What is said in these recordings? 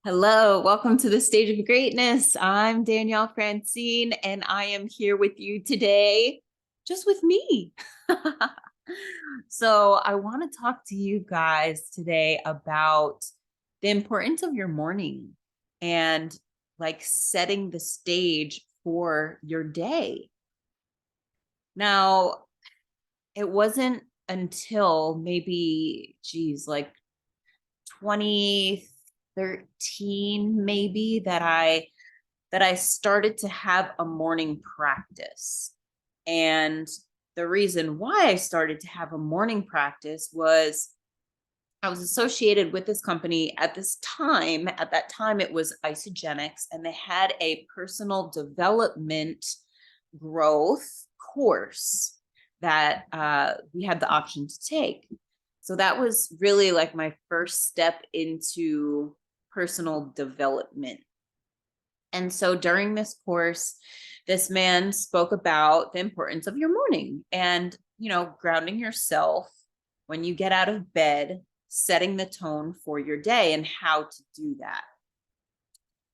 Hello, welcome to the Stage of Greatness. I'm Danielle Francine, and I am here with you today, just with me. So, I want to talk to you guys today about the importance of your morning and like setting the stage for your day. Now, it wasn't until maybe, like 2013 maybe that I started to have a morning practice. And the reason why I started to have a morning practice was I was associated with this company at this time. At that time, it was Isogenics, and they had a personal development growth course that we had the option to take. So that was really like my first step into personal development. And so during this course, this man spoke about the importance of your morning and, grounding yourself when you get out of bed, setting the tone for your day and how to do that.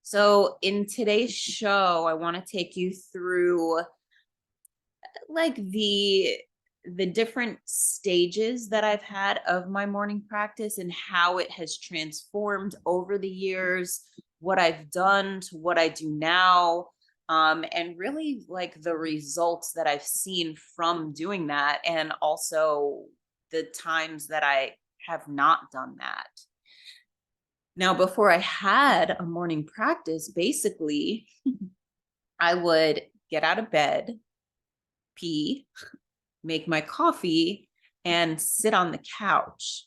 So in today's show, I want to take you through like the different stages that I've had of my morning practice and how it has transformed over the years, what I've done to what I do now, and really like the results that I've seen from doing that, and also the times that I have not done that. Now, before I had a morning practice, basically, I would get out of bed, pee, make my coffee, and sit on the couch.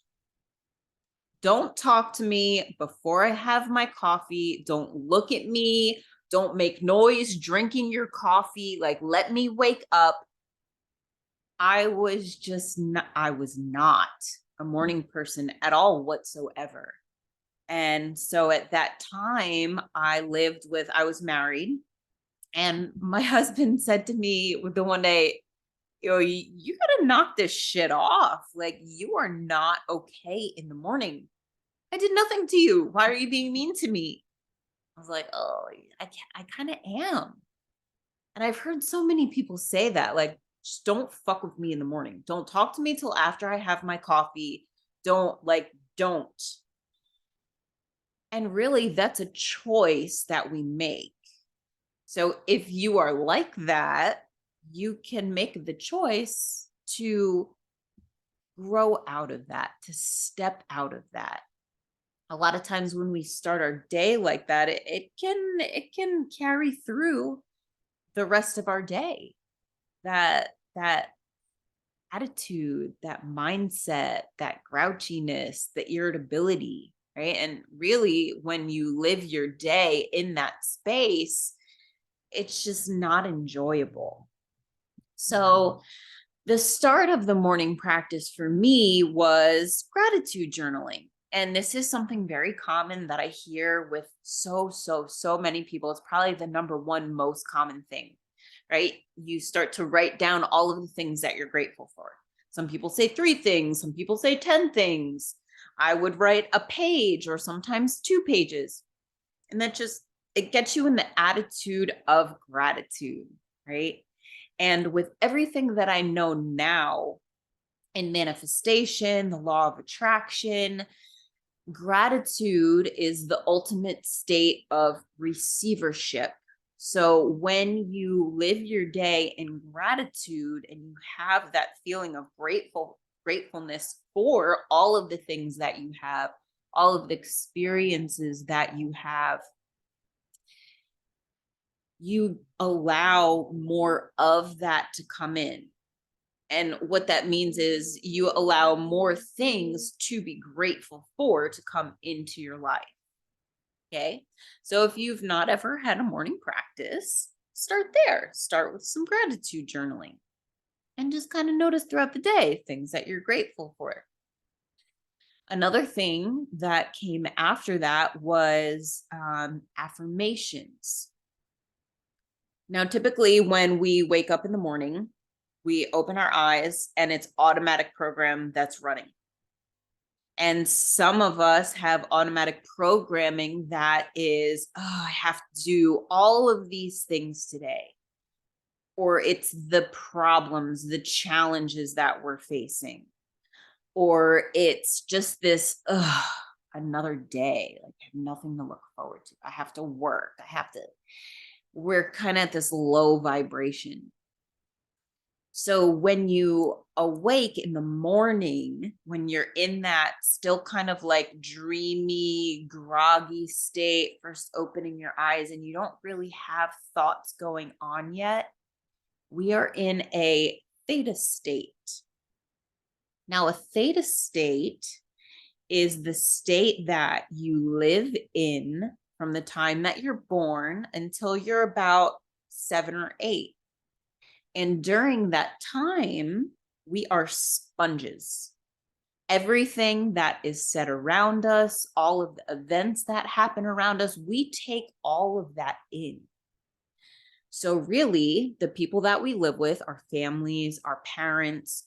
Don't talk to me before I have my coffee. Don't look at me. Don't make noise drinking your coffee. Like, let me wake up. I was not a morning person at all whatsoever. And so at that time, I was married, and my husband said to me the one day, you gotta knock this shit off. Like, you are not okay in the morning. I did nothing to you. Why are you being mean to me? I was like, oh, I kind of am. And I've heard so many people say that, like, just don't fuck with me in the morning. Don't talk to me till after I have my coffee. Don't. And really, that's a choice that we make. So if you are like that, you can make the choice to grow out of that, to step out of that. A lot of times when we start our day like that, it can carry through the rest of our day. That attitude, that mindset, that grouchiness, the irritability, right? And really, when you live your day in that space, it's just not enjoyable. So the start of the morning practice for me was gratitude journaling. And this is something very common that I hear with so many people. It's probably the number one most common thing, right? You start to write down all of the things that you're grateful for. Some people say 3 things, some people say 10 things. I would write a page or sometimes 2 pages. And it gets you in the attitude of gratitude, right? And with everything that I know now in manifestation, the law of attraction, gratitude is the ultimate state of receivership. So when you live your day in gratitude and you have that feeling of gratefulness for all of the things that you have, all of the experiences that you have, you allow more of that to come in. And what that means is you allow more things to be grateful for to come into your life. Okay. So if you've not ever had a morning practice, start there. Start with some gratitude journaling and just kind of notice throughout the day things that you're grateful for. Another thing that came after that was affirmations. Now, typically when we wake up in the morning, we open our eyes and it's automatic program that's running. And some of us have automatic programming that is, oh, I have to do all of these things today. Or it's the problems, the challenges that we're facing. Or it's just this, another day. Like I have nothing to look forward to. I have to work. We're kind of at this low vibration. So when you awake in the morning, when you're in that still kind of like dreamy, groggy state, first opening your eyes, and you don't really have thoughts going on yet, we are in a theta state. Now, a theta state is the state that you live in from the time that you're born until you're about 7 or 8. And during that time, we are sponges. Everything that is said around us, all of the events that happen around us, we take all of that in. So really, the people that we live with, our families, our parents,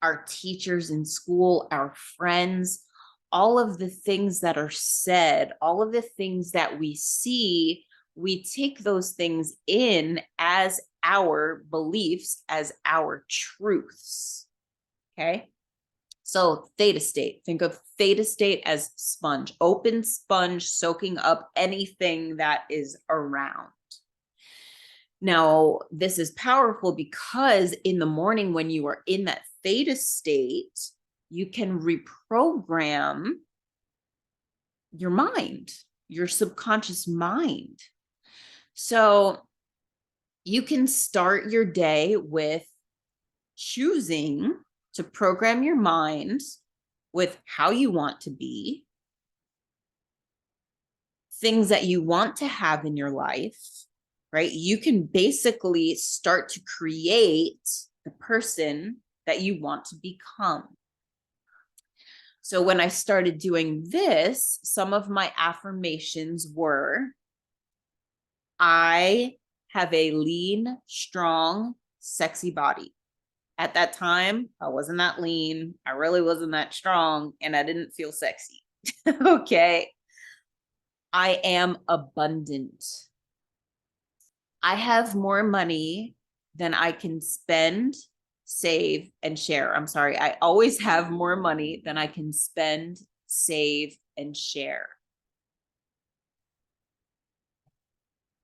our teachers in school, our friends, all of the things that are said, all of the things that we see, we take those things in as our beliefs, as our truths. Okay. So theta state, think of theta state as sponge, open sponge, soaking up anything that is around. Now, this is powerful because in the morning when you are in that theta state, you can reprogram your mind, your subconscious mind. So you can start your day with choosing to program your mind with how you want to be, things that you want to have in your life, right? You can basically start to create the person that you want to become. So when I started doing this, some of my affirmations were, I have a lean, strong, sexy body. At that time, I wasn't that lean. I really wasn't that strong, and I didn't feel sexy. Okay. I am abundant. I have more money than I can spend, save, and share. I'm sorry. I always have more money than I can spend, save, and share.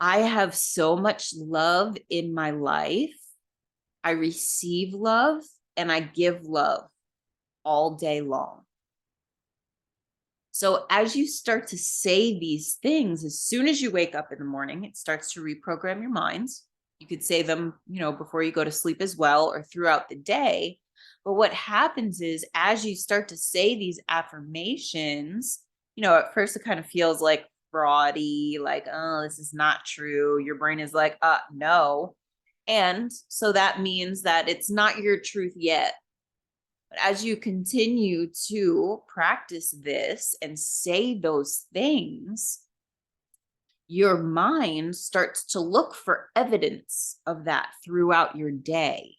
I have so much love in my life. I receive love and I give love all day long. So as you start to say these things, as soon as you wake up in the morning, it starts to reprogram your minds. You could say them, before you go to sleep as well, or throughout the day. But what happens is as you start to say these affirmations, at first it kind of feels like fraudy, like, oh, this is not true. Your brain is like, no. And so that means that it's not your truth yet. But as you continue to practice this and say those things, your mind starts to look for evidence of that throughout your day.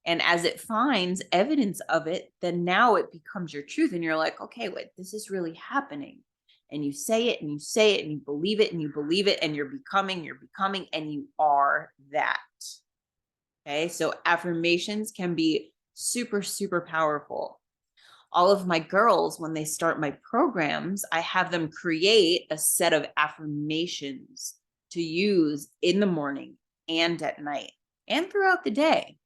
And as it finds evidence of it, then now it becomes your truth. And you're like, okay, wait, this is really happening. And you say it and you say it and you believe it and you believe it and you're becoming, and you are that. Okay. So affirmations can be super, super powerful. All of my girls, when they start my programs, I have them create a set of affirmations to use in the morning and at night and throughout the day.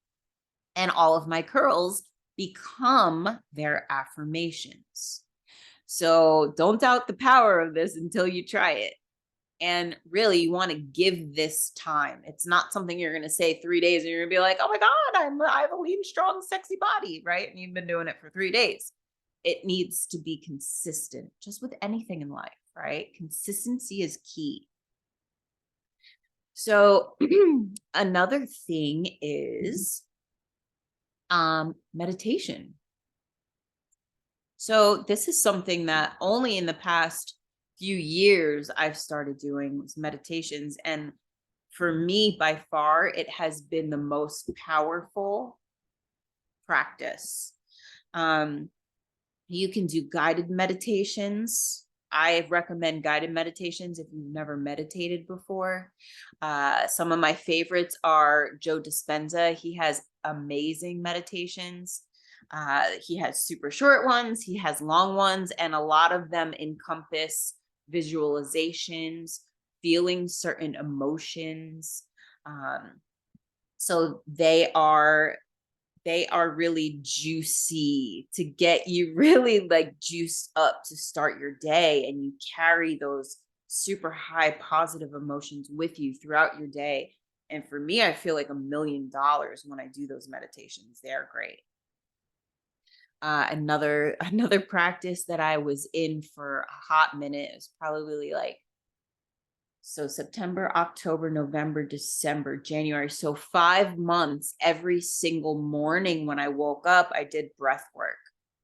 And all of my girls become their affirmations. So don't doubt the power of this until you try it. And really, you want to give this time. It's not something you're going to say 3 days and you're going to be like, oh my God, I have a lean, strong, sexy body, right? And you've been doing it for 3 days. It needs to be consistent, just with anything in life, right? Consistency is key. So another thing is meditation. So this is something that only in the past few years I've started doing, was meditations. And for me, by far, it has been the most powerful practice. You can do guided meditations. I recommend guided meditations if you've never meditated before. Some of my favorites are Joe Dispenza. He has amazing meditations. He has super short ones, he has long ones, and a lot of them encompass visualizations, feeling certain emotions. Um, so they are really juicy to get you really like juiced up to start your day, and you carry those super high positive emotions with you throughout your day. And for me, I feel like $1,000,000 when I do those meditations. They are great. Another practice that I was in for a hot minute is probably like, so September, October, November, December, January. So 5 months, every single morning when I woke up, I did breath work.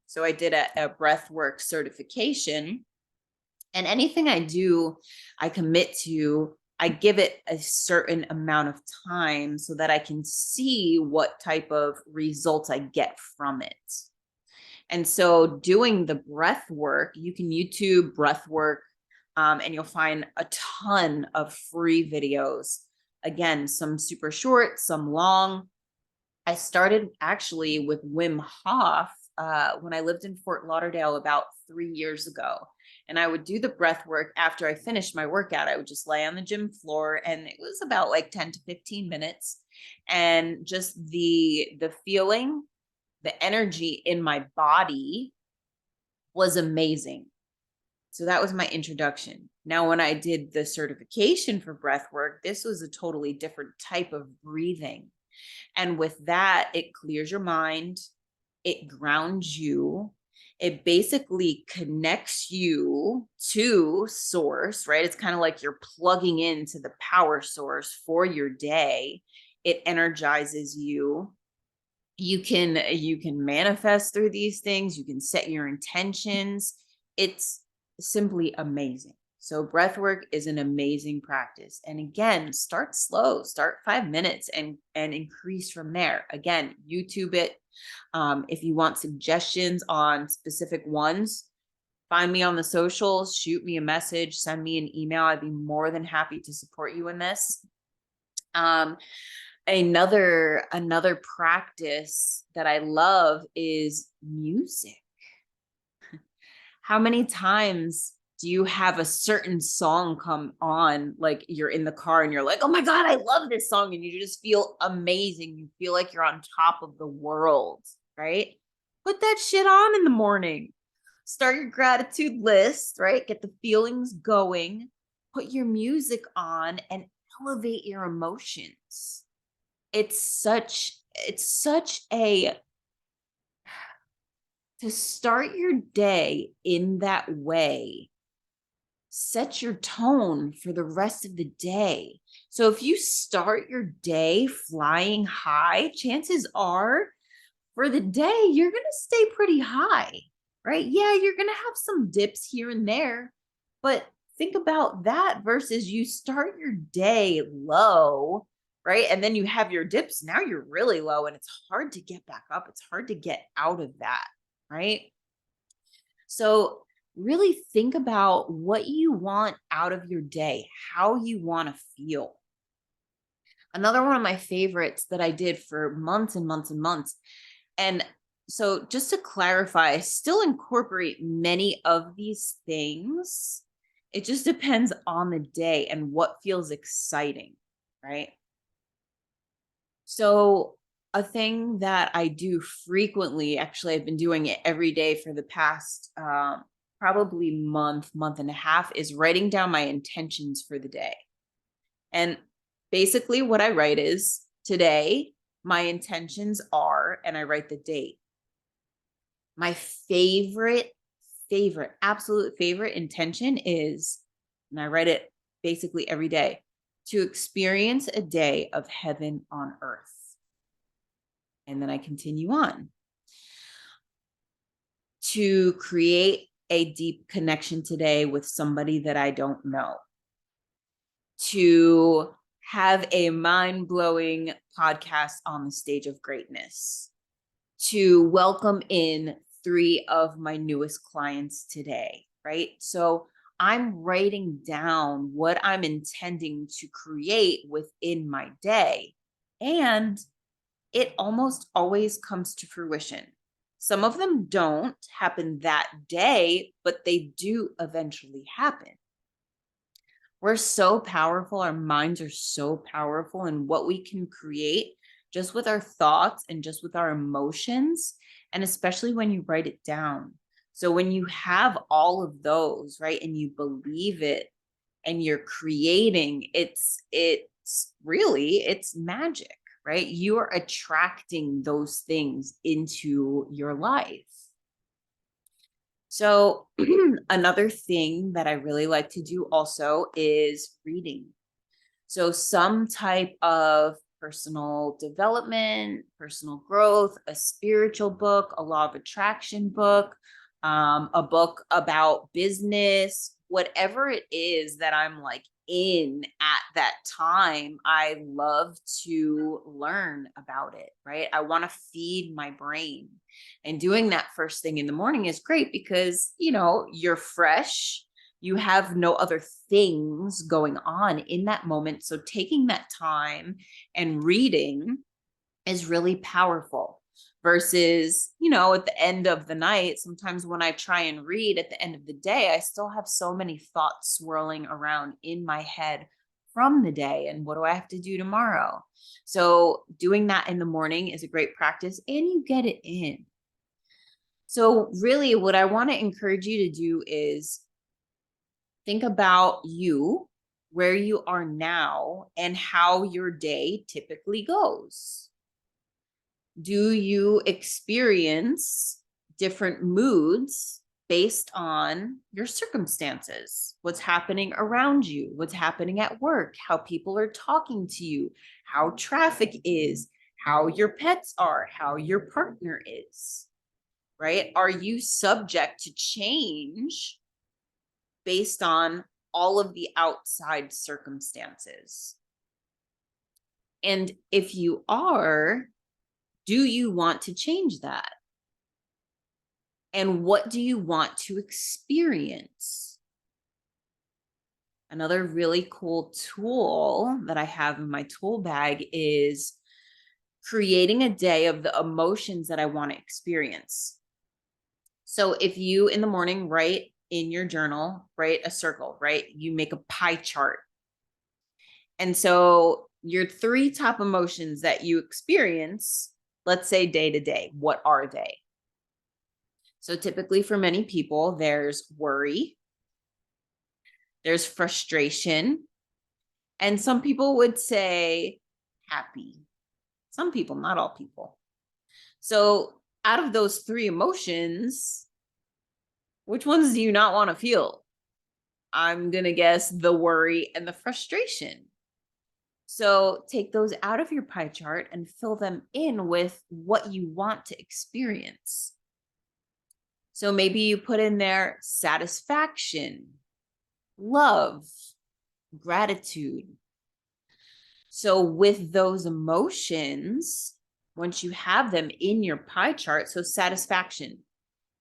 So I did a breath work certification. And anything I do, I commit to, I give it a certain amount of time so that I can see what type of results I get from it. And so doing the breath work, you can YouTube breath work, and you'll find a ton of free videos. Again, some super short, some long. I started actually with Wim Hof when I lived in Fort Lauderdale about 3 years ago. And I would do the breath work after I finished my workout. I would just lay on the gym floor, and it was about like 10 to 15 minutes. And just the feeling, the energy in my body was amazing. So that was my introduction. Now, when I did the certification for breath work, this was a totally different type of breathing. And with that, it clears your mind, it grounds you, it basically connects you to source, right? It's kind of like you're plugging into the power source for your day. It energizes you. You can manifest through these things, you can set your intentions. It's simply amazing. So breath work is an amazing practice, and again, start slow, start 5 minutes and increase from there. Again, YouTube it. If you want suggestions on specific ones, find me on the socials, shoot me a message, send me an email. I'd be more than happy to support you in this. um another practice that I love is music. How many times do you have a certain song come on, like you're in the car and you're like, oh my God, I love this song, and you just feel amazing, you feel like you're on top of the world, right? Put that shit on in the morning, start your gratitude list, right? Get the feelings going, put your music on, and elevate your emotions. It's such a to start your day in that way, set your tone for the rest of the day. So if you start your day flying high, chances are for the day you're going to stay pretty high, right? Yeah, you're going to have some dips here and there, but think about that versus you start your day low, right? And then you have your dips. Now you're really low and it's hard to get back up. It's hard to get out of that, right? So really think about what you want out of your day, how you want to feel. Another one of my favorites that I did for months and months and months. And so just to clarify, I still incorporate many of these things. It just depends on the day and what feels exciting, right? So a thing that I do frequently, actually, I've been doing it every day for the past probably month and a half, is writing down my intentions for the day. And basically what I write is, today, my intentions are, and I write the date. My absolute favorite intention is, and I write it basically every day, to experience a day of heaven on earth. And then I continue on. To create a deep connection today with somebody that I don't know. To have a mind-blowing podcast on the stage of greatness. To welcome in 3 of my newest clients today, right? So I'm writing down what I'm intending to create within my day. And it almost always comes to fruition. Some of them don't happen that day, but they do eventually happen. We're so powerful. Our minds are so powerful, and what we can create just with our thoughts and just with our emotions, and especially when you write it down. So when you have all of those, right, and you believe it and you're creating, it's magic, right? You are attracting those things into your life. So, another thing that I really like to do also is reading. So, some type of personal development, personal growth, a spiritual book, a law of attraction book, a book about business, whatever it is that I'm like in at that time, I love to learn about it, right? I want to feed my brain. And doing that first thing in the morning is great because, you're fresh, you have no other things going on in that moment. So taking that time and reading is really powerful versus, at the end of the night, sometimes when I try and read at the end of the day, I still have so many thoughts swirling around in my head from the day. And what do I have to do tomorrow? So doing that in the morning is a great practice and you get it in. So really what I want to encourage you to do is think about you, where you are now, and how your day typically goes. Do you experience different moods based on your circumstances? What's happening around you? What's happening at work? How people are talking to you? How traffic is? How your pets are? How your partner is? Right? Are you subject to change based on all of the outside circumstances? And if you are, do you want to change that? And what do you want to experience? Another really cool tool that I have in my tool bag is creating a day of the emotions that I want to experience. So if you in the morning write in your journal, write a circle, right? You make a pie chart. And so your 3 top emotions that you experience, let's say day to day, what are they? So typically for many people, there's worry, there's frustration, and some people would say happy. Some people, not all people. So out of those 3 emotions, which ones do you not want to feel? I'm going to guess the worry and the frustration. So take those out of your pie chart and fill them in with what you want to experience. So maybe you put in there satisfaction, love, gratitude. So with those emotions, once you have them in your pie chart, so satisfaction,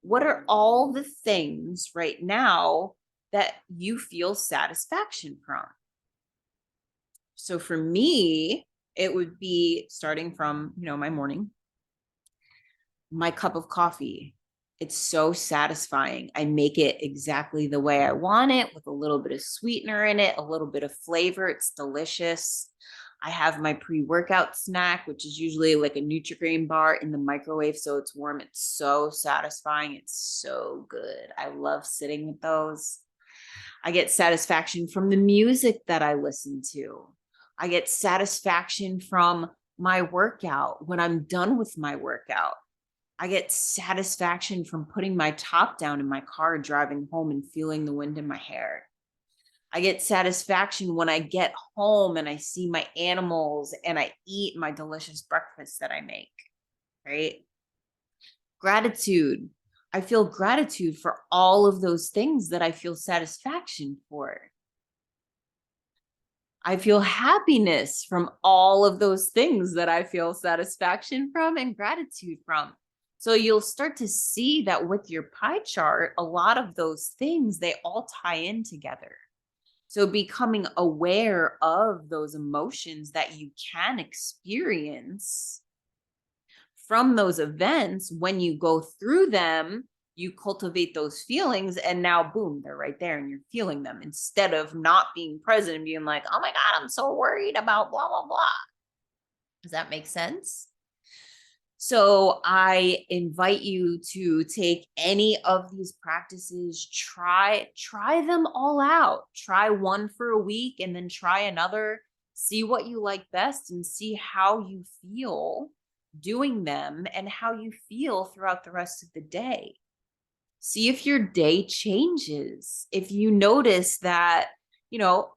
what are all the things right now that you feel satisfaction from? So for me, it would be starting from, my morning, my cup of coffee. It's so satisfying. I make it exactly the way I want it with a little bit of sweetener in it, a little bit of flavor. It's delicious. I have my pre-workout snack, which is usually like a Nutri-Grain bar in the microwave. So it's warm. It's so satisfying. It's so good. I love sitting with those. I get satisfaction from the music that I listen to. I get satisfaction from my workout when I'm done with my workout. I get satisfaction from putting my top down in my car, driving home and feeling the wind in my hair. I get satisfaction when I get home and I see my animals and I eat my delicious breakfast that I make, right? Gratitude. I feel gratitude for all of those things that I feel satisfaction for. I feel happiness from all of those things that I feel satisfaction from and gratitude from. So you'll start to see that with your pie chart, a lot of those things, they all tie in together. So becoming aware of those emotions that you can experience from those events, when you go through them, you cultivate those feelings, and now boom, they're right there and you're feeling them instead of not being present and being like, oh my God, I'm so worried about blah, blah, blah. Does that make sense? So I invite you to take any of these practices, try them all out. Try one for a week and then try another. See what you like best and see how you feel doing them and how you feel throughout the rest of the day. See if your day changes. If you notice that, you know,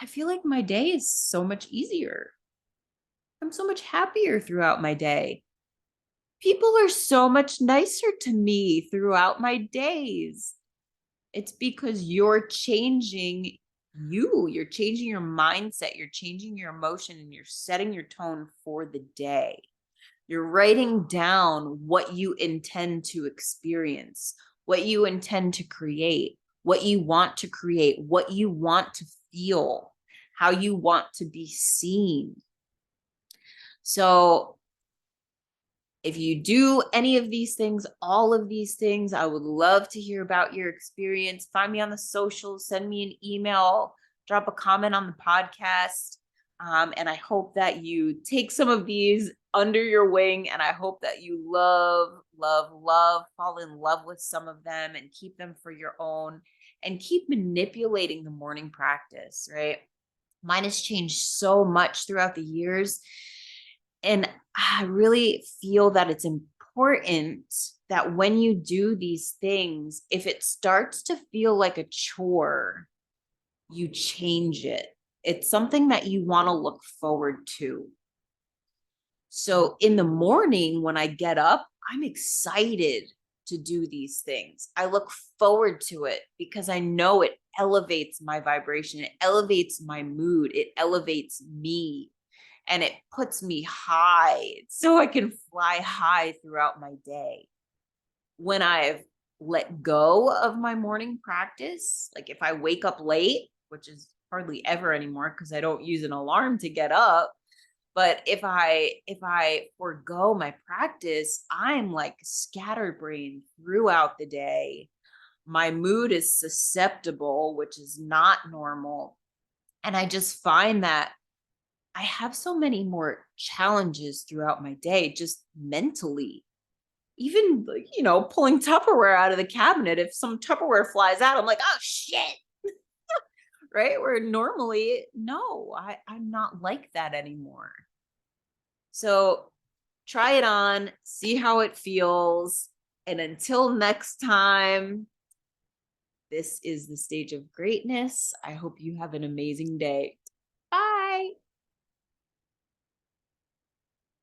I feel like my day is so much easier. I'm so much happier throughout my day. People are so much nicer to me throughout my days. It's because you're changing you're changing your mindset, you're changing your emotion, and you're setting your tone for the day. You're writing down what you intend to experience, what you intend to create, what you want to create, what you want to feel, how you want to be seen. So if you do any of these things, all of these things, I would love to hear about your experience. Find me on the socials, send me an email, drop a comment on the podcast. And I hope that you take some of these under your wing. And I hope that you love, love, love, fall in love with some of them and keep them for your own and keep manipulating the morning practice, right? Mine has changed so much throughout the years. And I really feel that it's important that when you do these things, if it starts to feel like a chore, you change it. It's something that you want to look forward to. So in the morning, when I get up, I'm excited to do these things. I look forward to it because I know it elevates my vibration, it elevates my mood, it elevates me, and it puts me high so I can fly high throughout my day. When I've let go of my morning practice, like if I wake up late, which is hardly ever anymore because I don't use an alarm to get up, but if I forego my practice, I'm like scatterbrained throughout the day. My mood is susceptible, which is not normal. And I just find that I have so many more challenges throughout my day, just mentally. Even, like, pulling Tupperware out of the cabinet. If some Tupperware flies out, I'm like, oh shit. Right? Where normally, no, I'm not like that anymore. So try it on, see how it feels. And until next time, this is the Stage of Greatness. I hope you have an amazing day.